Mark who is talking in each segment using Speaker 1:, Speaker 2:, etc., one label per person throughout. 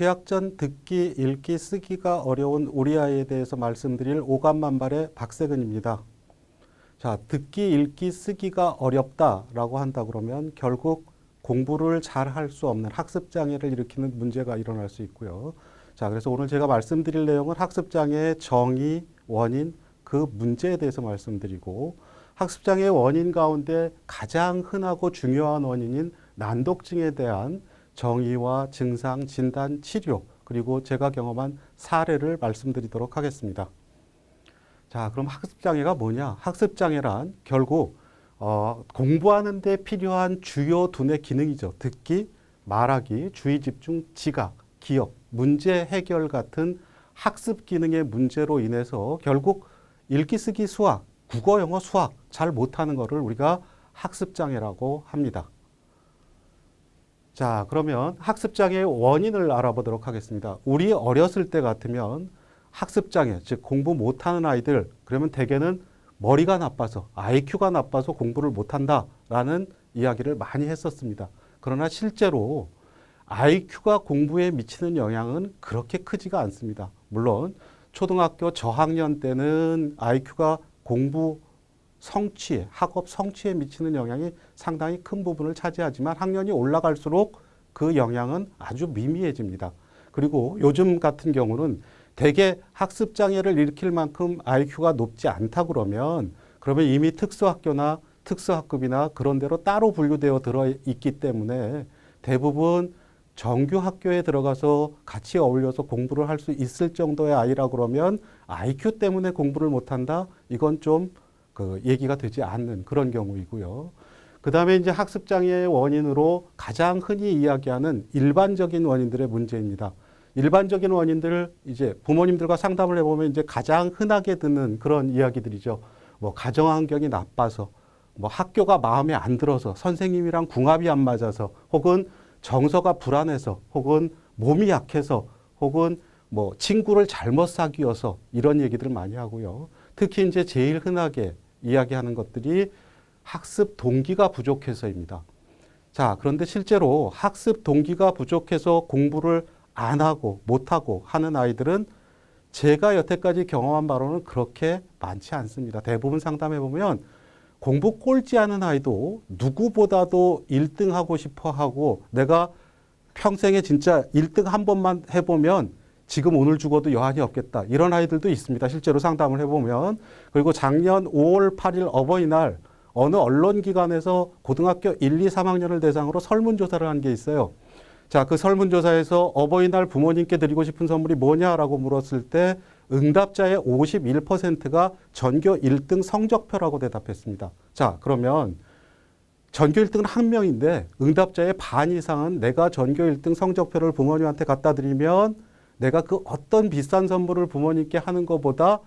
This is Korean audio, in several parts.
Speaker 1: 취학 전 듣기, 읽기, 쓰기가 어려운 우리 아이에 대해서 말씀드릴 오감만발의 박세근입니다. 자, 듣기, 읽기, 쓰기가 어렵다라고 한다 그러면 결국 공부를 잘 할 수 없는 학습장애를 일으키는 문제가 일어날 수 있고요. 자, 그래서 오늘 제가 말씀드릴 내용은 학습장애의 정의, 원인, 그 문제에 대해서 말씀드리고 학습장애의 원인 가운데 가장 흔하고 중요한 원인인 난독증에 대한 정의와 증상, 진단, 치료, 그리고 제가 경험한 사례를 말씀드리도록 하겠습니다. 자, 그럼 학습장애가 뭐냐? 학습장애란 결국 공부하는 데 필요한 주요 두뇌 기능이죠. 듣기, 말하기, 주의집중, 지각, 기억, 문제 해결 같은 학습 기능의 문제로 인해서 결국 읽기, 쓰기, 수학, 국어, 영어, 수학 잘 못하는 것을 우리가 학습장애라고 합니다. 자, 그러면 학습장애의 원인을 알아보도록 하겠습니다. 우리 어렸을 때 같으면 학습장애, 즉 공부 못하는 아이들, 그러면 대개는 머리가 나빠서, IQ가 나빠서 공부를 못한다라는 이야기를 많이 했었습니다. 그러나 실제로 IQ가 공부에 미치는 영향은 그렇게 크지가 않습니다. 물론 초등학교 저학년 때는 IQ가 공부 성취에, 학업 성취에 미치는 영향이 상당히 큰 부분을 차지하지만 학년이 올라갈수록 그 영향은 아주 미미해집니다. 그리고 요즘 같은 경우는 대개 학습장애를 일으킬 만큼 IQ가 높지 않다 그러면 이미 특수학교나 특수학급이나 그런 데로 따로 분류되어 들어있기 때문에 대부분 정규 학교에 들어가서 같이 어울려서 공부를 할 수 있을 정도의 아이라 그러면 IQ 때문에 공부를 못한다? 이건 좀 얘기가 되지 않는 그런 경우이고요. 그 다음에 이제 학습장애의 원인으로 가장 흔히 이야기하는 일반적인 원인들의 문제입니다. 일반적인 원인들을 이제 부모님들과 상담을 해보면 이제 가장 흔하게 듣는 그런 이야기들이죠. 뭐 가정환경이 나빠서, 뭐 학교가 마음에 안 들어서, 선생님이랑 궁합이 안 맞아서, 혹은 정서가 불안해서, 혹은 몸이 약해서, 혹은 뭐 친구를 잘못 사귀어서 이런 얘기들을 많이 하고요. 특히 이제 제일 흔하게 이야기하는 것들이 학습 동기가 부족해서입니다. 자, 그런데 실제로 학습 동기가 부족해서 공부를 안 하고 못하고 하는 아이들은 제가 여태까지 경험한 바로는 그렇게 많지 않습니다. 대부분 상담해 보면 공부 꼴찌 하는 아이도 누구보다도 1등 하고 싶어 하고 내가 평생에 진짜 1등 한 번만 해보면 지금 오늘 죽어도 여한이 없겠다. 이런 아이들도 있습니다. 실제로 상담을 해보면. 그리고 작년 5월 8일 어버이날 어느 언론기관에서 고등학교 1, 2, 3학년을 대상으로 설문조사를 한 게 있어요. 자, 그 설문조사에서 어버이날 부모님께 드리고 싶은 선물이 뭐냐라고 물었을 때 응답자의 51%가 전교 1등 성적표라고 대답했습니다. 자, 그러면 전교 1등은 한 명인데 응답자의 반 이상은 내가 전교 1등 성적표를 부모님한테 갖다 드리면 내가 그 어떤 비싼 선물을 부모님께 하는 것보다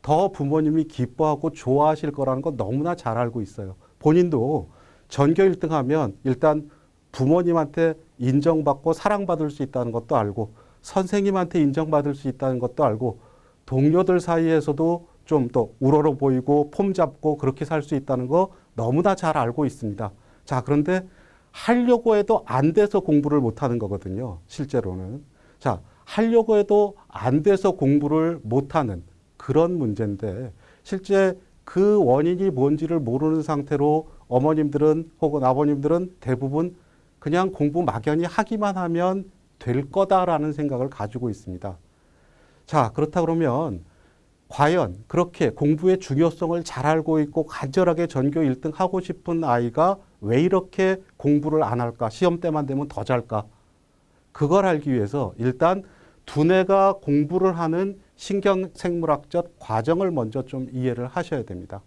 Speaker 1: 더 부모님이 기뻐하고 좋아하실 거라는 거 너무나 잘 알고 있어요. 본인도 전교 1등 하면 일단 부모님한테 인정받고 사랑받을 수 있다는 것도 알고 선생님한테 인정받을 수 있다는 것도 알고 동료들 사이에서도 좀 더 우러러 보이고 폼 잡고 그렇게 살 수 있다는 거 너무나 잘 알고 있습니다. 자, 그런데 하려고 해도 안 돼서 공부를 못하는 거거든요. 실제로는. 자, 하려고 해도 안 돼서 공부를 못하는 그런 문제인데 실제 그 원인이 뭔지를 모르는 상태로 어머님들은 혹은 아버님들은 대부분 그냥 공부 막연히 하기만 하면 될 거다라는 생각을 가지고 있습니다. 자, 그렇다 그러면 과연 그렇게 공부의 중요성을 잘 알고 있고 간절하게 전교 1등 하고 싶은 아이가 왜 이렇게 공부를 안 할까? 시험 때만 되면 더 잘까? 그걸 알기 위해서 일단 두뇌가 공부를 하는 신경생물학적 과정을 먼저 좀 이해를 하셔야 됩니다.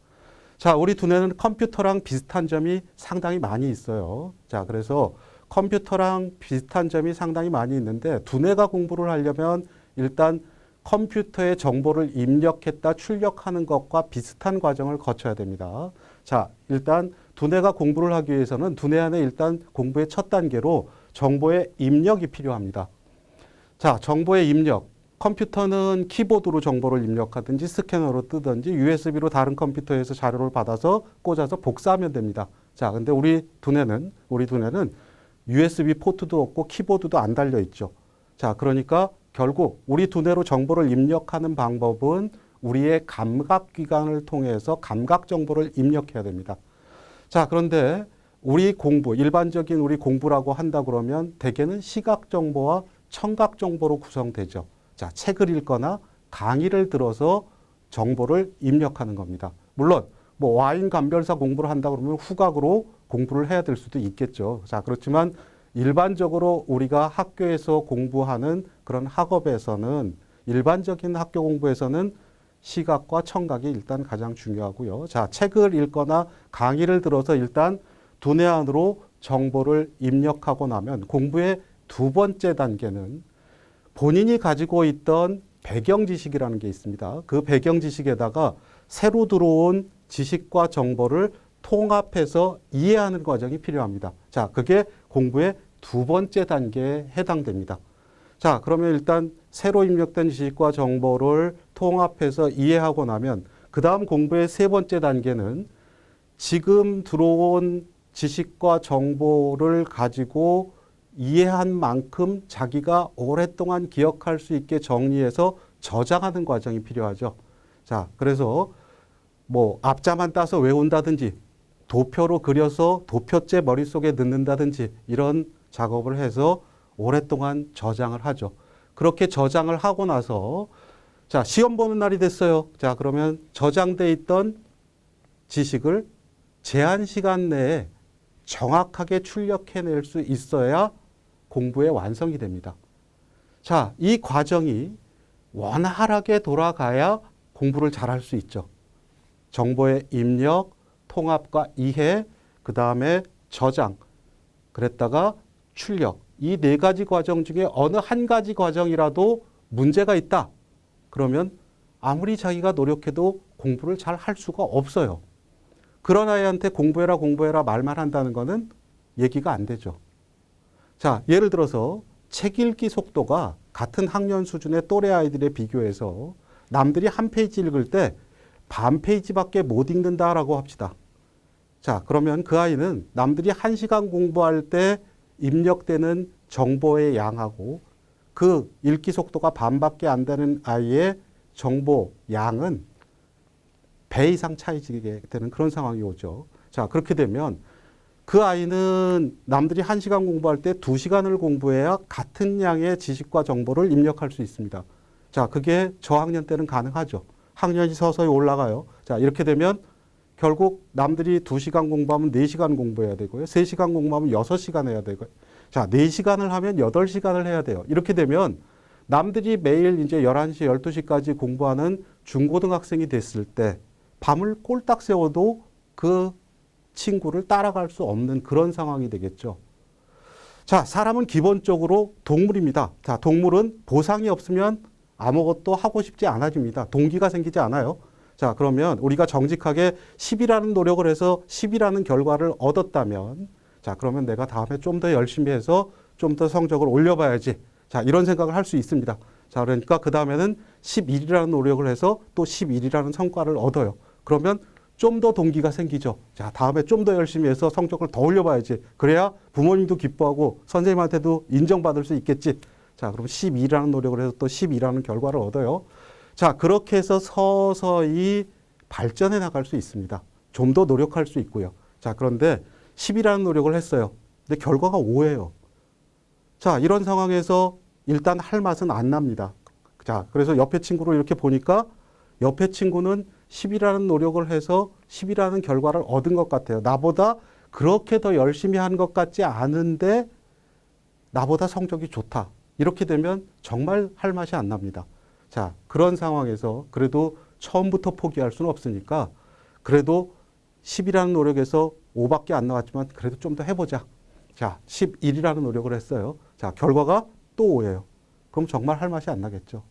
Speaker 1: 자, 우리 두뇌는 컴퓨터랑 비슷한 점이 상당히 많이 있어요. 자, 그래서 컴퓨터랑 비슷한 점이 상당히 많이 있는데 두뇌가 공부를 하려면 일단 컴퓨터에 정보를 입력했다 출력하는 것과 비슷한 과정을 거쳐야 됩니다. 자, 일단 두뇌가 공부를 하기 위해서는 두뇌 안에 일단 공부의 첫 단계로 정보의 입력이 필요합니다. 자, 정보의 입력. 컴퓨터는 키보드로 정보를 입력하든지 스캐너로 뜨든지 USB로 다른 컴퓨터에서 자료를 받아서 꽂아서 복사하면 됩니다. 자, 근데 우리 두뇌는 USB 포트도 없고 키보드도 안 달려 있죠. 자, 그러니까 결국 우리 두뇌로 정보를 입력하는 방법은 우리의 감각기관을 통해서 감각 정보를 입력해야 됩니다. 자, 그런데 우리 공부, 일반적인 우리 공부라고 한다 그러면 대개는 시각 정보와 청각 정보로 구성되죠. 자, 책을 읽거나 강의를 들어서 정보를 입력하는 겁니다. 물론 뭐 와인 감별사 공부를 한다 그러면 후각으로 공부를 해야 될 수도 있겠죠. 자, 그렇지만 일반적으로 우리가 학교에서 공부하는 그런 학업에서는 일반적인 학교 공부에서는 시각과 청각이 일단 가장 중요하고요. 자, 책을 읽거나 강의를 들어서 일단 두뇌 안으로 정보를 입력하고 나면 공부의 두 번째 단계는 본인이 가지고 있던 배경 지식이라는 게 있습니다. 그 배경 지식에다가 새로 들어온 지식과 정보를 통합해서 이해하는 과정이 필요합니다. 자, 그게 공부의 두 번째 단계에 해당됩니다. 자, 그러면 일단 새로 입력된 지식과 정보를 통합해서 이해하고 나면 그 다음 공부의 세 번째 단계는 지금 들어온 지식과 정보를 가지고 이해한 만큼 자기가 오랫동안 기억할 수 있게 정리해서 저장하는 과정이 필요하죠. 자, 그래서 뭐 앞자만 따서 외운다든지 도표로 그려서 도표째 머릿속에 넣는다든지 이런 작업을 해서 오랫동안 저장을 하죠. 그렇게 저장을 하고 나서 자, 시험 보는 날이 됐어요. 자, 그러면 저장돼 있던 지식을 제한 시간 내에 정확하게 출력해낼 수 있어야 공부의 완성이 됩니다. 자, 이 과정이 원활하게 돌아가야 공부를 잘할 수 있죠. 정보의 입력, 통합과 이해, 그 다음에 저장, 그랬다가 출력. 이 네 가지 과정 중에 어느 한 가지 과정이라도 문제가 있다. 그러면 아무리 자기가 노력해도 공부를 잘 할 수가 없어요. 그런 아이한테 공부해라 말만 한다는 거는 얘기가 안 되죠. 자, 예를 들어서 책 읽기 속도가 같은 학년 수준의 또래 아이들에 비교해서 남들이 한 페이지 읽을 때 반 페이지밖에 못 읽는다라고 합시다. 자, 그러면 그 아이는 남들이 1시간 공부할 때 입력되는 정보의 양하고 그 읽기 속도가 반밖에 안 되는 아이의 정보 양은 배 이상 차이지게 되는 그런 상황이 오죠. 자, 그렇게 되면 그 아이는 남들이 1시간 공부할 때 2시간을 공부해야 같은 양의 지식과 정보를 입력할 수 있습니다. 자, 그게 저학년 때는 가능하죠. 학년이 서서히 올라가요. 자, 이렇게 되면 결국 남들이 2시간 공부하면 4시간 공부해야 되고요. 3시간 공부하면 6시간 해야 되고요. 자, 4시간을 하면 8시간을 해야 돼요. 이렇게 되면 남들이 매일 이제 11시, 12시까지 공부하는 중고등학생이 됐을 때 밤을 꼴딱 새워도 그 친구를 따라갈 수 없는 그런 상황이 되겠죠. 자, 사람은 기본적으로 동물입니다. 자, 동물은 보상이 없으면 아무것도 하고 싶지 않아집니다. 동기가 생기지 않아요. 자, 그러면 우리가 정직하게 10이라는 노력을 해서 10이라는 결과를 얻었다면 자, 그러면 내가 다음에 좀 더 열심히 해서 좀 더 성적을 올려봐야지. 자, 이런 생각을 할 수 있습니다. 자, 그러니까 그 다음에는 11이라는 노력을 해서 또 11이라는 성과를 얻어요. 그러면 좀 더 동기가 생기죠. 자, 다음에 좀 더 열심히 해서 성적을 더 올려봐야지. 그래야 부모님도 기뻐하고 선생님한테도 인정받을 수 있겠지. 자, 그럼 12라는 노력을 해서 또 12라는 결과를 얻어요. 자, 그렇게 해서 서서히 발전해 나갈 수 있습니다. 좀 더 노력할 수 있고요. 자, 그런데 10이라는 노력을 했어요. 근데 결과가 5예요. 자, 이런 상황에서 일단 할 맛은 안 납니다. 자, 그래서 옆에 친구를 이렇게 보니까 옆에 친구는 10이라는 노력을 해서 10이라는 결과를 얻은 것 같아요. 나보다 그렇게 더 열심히 한 것 같지 않은데 나보다 성적이 좋다. 이렇게 되면 정말 할 맛이 안 납니다. 자, 그런 상황에서 그래도 처음부터 포기할 수는 없으니까 그래도 10이라는 노력에서 5밖에 안 나왔지만 그래도 좀 더 해보자. 자, 11이라는 노력을 했어요. 자, 결과가 또 5예요. 그럼 정말 할 맛이 안 나겠죠.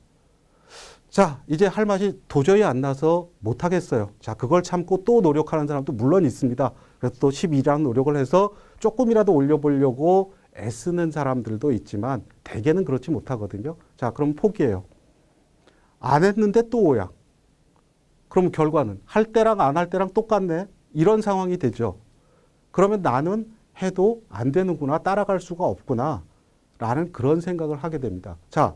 Speaker 1: 자, 이제 할 맛이 도저히 안 나서 못 하겠어요. 자, 그걸 참고 또 노력하는 사람도 물론 있습니다. 그래서 또 12라는 노력을 해서 조금이라도 올려보려고 애쓰는 사람들도 있지만 대개는 그렇지 못하거든요. 자, 그럼 포기해요. 안 했는데 또 5야. 그럼 결과는 할 때랑 안 할 때랑 똑같네. 이런 상황이 되죠. 그러면 나는 해도 안 되는구나. 따라갈 수가 없구나. 라는 그런 생각을 하게 됩니다. 자,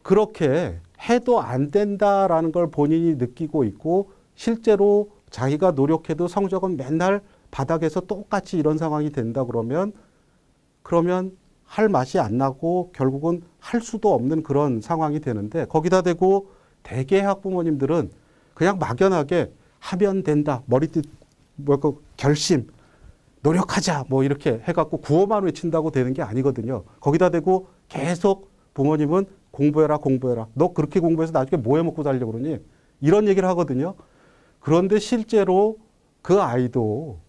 Speaker 1: 그렇게 해도 안 된다라는 걸 본인이 느끼고 있고 실제로 자기가 노력해도 성적은 맨날 바닥에서 똑같이 이런 상황이 된다 그러면 할 맛이 안 나고 결국은 할 수도 없는 그런 상황이 되는데 거기다 대고 대개 학부모님들은 그냥 막연하게 하면 된다. 머리띠 결심 노력하자 뭐 이렇게 해갖고 구호만 외친다고 되는 게 아니거든요. 거기다 대고 계속 부모님은 공부해라 공부해라. 너 그렇게 공부해서 나중에 뭐 해먹고 살려고 그러니? 이런 얘기를 하거든요. 그런데 실제로 그 아이도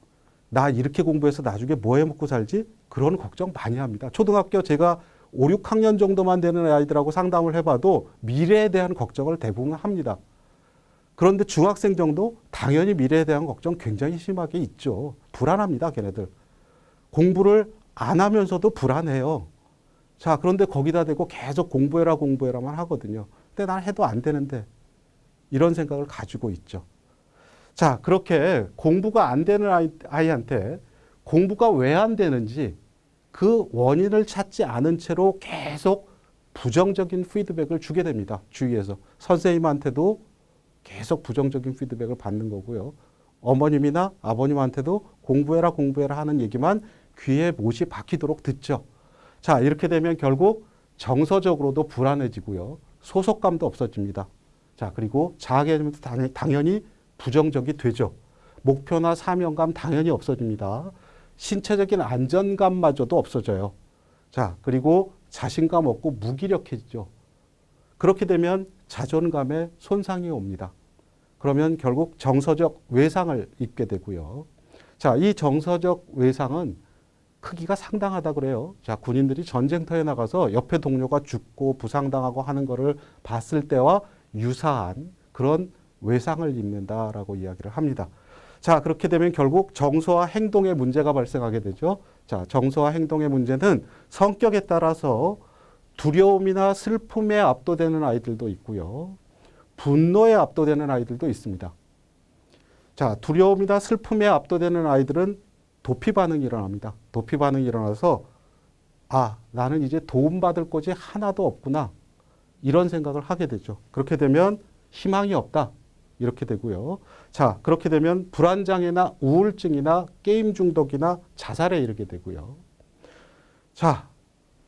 Speaker 1: 나 이렇게 공부해서 나중에 뭐 해먹고 살지? 그런 걱정 많이 합니다. 초등학교 제가 5, 6학년 정도만 되는 아이들하고 상담을 해봐도 미래에 대한 걱정을 대부분 합니다. 그런데 중학생 정도 당연히 미래에 대한 걱정 굉장히 심하게 있죠. 불안합니다, 걔네들. 공부를 안 하면서도 불안해요. 자, 그런데 거기다 대고 계속 공부해라만 하거든요. 근데 난 해도 안 되는데 이런 생각을 가지고 있죠. 자, 그렇게 공부가 안 되는 아이한테 공부가 왜 안 되는지 그 원인을 찾지 않은 채로 계속 부정적인 피드백을 주게 됩니다. 주위에서. 선생님한테도 계속 부정적인 피드백을 받는 거고요. 어머님이나 아버님한테도 공부해라 하는 얘기만 귀에 못이 박히도록 듣죠. 자, 이렇게 되면 결국 정서적으로도 불안해지고요. 소속감도 없어집니다. 자, 그리고 자아개념도 당연히 부정적이 되죠. 목표나 사명감 당연히 없어집니다. 신체적인 안전감마저도 없어져요. 자, 그리고 자신감 없고 무기력해지죠. 그렇게 되면 자존감에 손상이 옵니다. 그러면 결국 정서적 외상을 입게 되고요. 자, 이 정서적 외상은 크기가 상당하다 그래요. 자, 군인들이 전쟁터에 나가서 옆에 동료가 죽고 부상당하고 하는 것을 봤을 때와 유사한 그런 외상을 입는다라고 이야기를 합니다. 자, 그렇게 되면 결국 정서와 행동에 문제가 발생하게 되죠. 자, 정서와 행동의 문제는 성격에 따라서 두려움이나 슬픔에 압도되는 아이들도 있고요. 분노에 압도되는 아이들도 있습니다. 자, 두려움이나 슬픔에 압도되는 아이들은 도피 반응이 일어납니다. 도피 반응이 일어나서 아, 나는 이제 도움받을 곳이 하나도 없구나. 이런 생각을 하게 되죠. 그렇게 되면 희망이 없다. 이렇게 되고요. 자, 그렇게 되면 불안장애나 우울증이나 게임 중독이나 자살에 이르게 되고요. 자,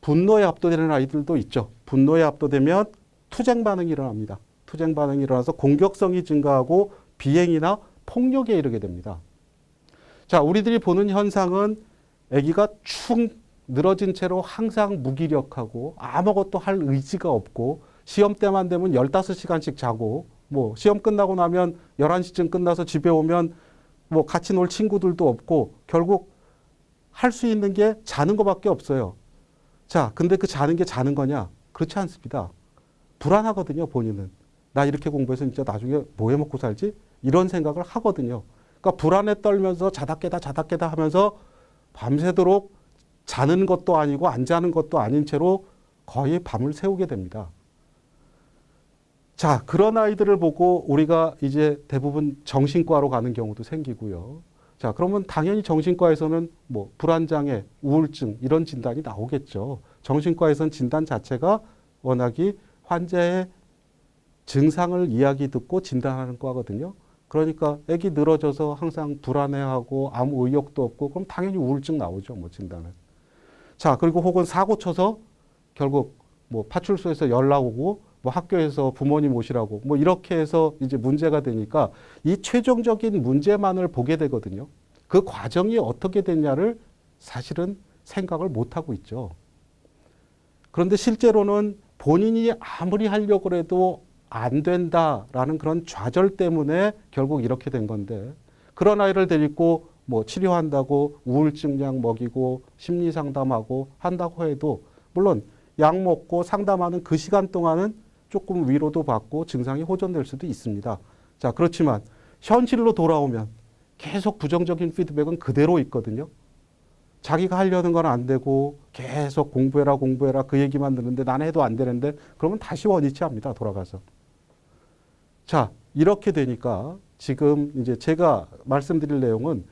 Speaker 1: 분노에 압도되는 아이들도 있죠. 분노에 압도되면 투쟁 반응이 일어납니다. 투쟁 반응이 일어나서 공격성이 증가하고 비행이나 폭력에 이르게 됩니다. 자, 우리들이 보는 현상은 아기가 축 늘어진 채로 항상 무기력하고 아무것도 할 의지가 없고 시험 때만 되면 15시간씩 자고 뭐 시험 끝나고 나면 11시쯤 끝나서 집에 오면 뭐 같이 놀 친구들도 없고 결국 할 수 있는 게 자는 것밖에 없어요. 자, 근데 그 자는 게 자는 거냐? 그렇지 않습니다. 불안하거든요, 본인은. 나 이렇게 공부해서 진짜 나중에 뭐 해 먹고 살지? 이런 생각을 하거든요. 그러니까 불안에 떨면서 자다 깨다 하면서 밤새도록 자는 것도 아니고 안 자는 것도 아닌 채로 거의 밤을 새우게 됩니다. 자, 그런 아이들을 보고 우리가 이제 대부분 정신과로 가는 경우도 생기고요. 자, 그러면 당연히 정신과에서는 뭐 불안장애, 우울증 이런 진단이 나오겠죠. 정신과에서는 진단 자체가 워낙이 환자의 증상을 이야기 듣고 진단하는 과거든요. 그러니까 애기 늘어져서 항상 불안해하고 아무 의욕도 없고 그럼 당연히 우울증 나오죠. 뭐 진단은. 자, 그리고 혹은 사고 쳐서 결국 뭐 파출소에서 연락 오고 뭐 학교에서 부모님 오시라고 뭐 이렇게 해서 이제 문제가 되니까 이 최종적인 문제만을 보게 되거든요. 그 과정이 어떻게 됐냐를 사실은 생각을 못 하고 있죠. 그런데 실제로는 본인이 아무리 하려고 해도 안 된다라는 그런 좌절 때문에 결국 이렇게 된 건데 그런 아이를 데리고 뭐 치료한다고 우울증 약 먹이고 심리 상담하고 한다고 해도 물론 약 먹고 상담하는 그 시간 동안은 조금 위로도 받고 증상이 호전될 수도 있습니다. 자, 그렇지만 현실로 돌아오면 계속 부정적인 피드백은 그대로 있거든요. 자기가 하려는 건 안 되고 계속 공부해라 그 얘기만 듣는데 난 해도 안 되는데 그러면 다시 원위치합니다. 돌아가서. 자, 이렇게 되니까 지금 이제 제가 말씀드릴 내용은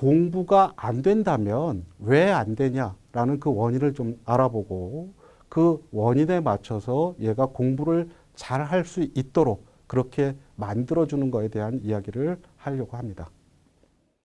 Speaker 1: 공부가 안 된다면 왜 안 되냐라는 그 원인을 좀 알아보고 그 원인에 맞춰서 얘가 공부를 잘 할 수 있도록 그렇게 만들어주는 거에 대한 이야기를 하려고 합니다.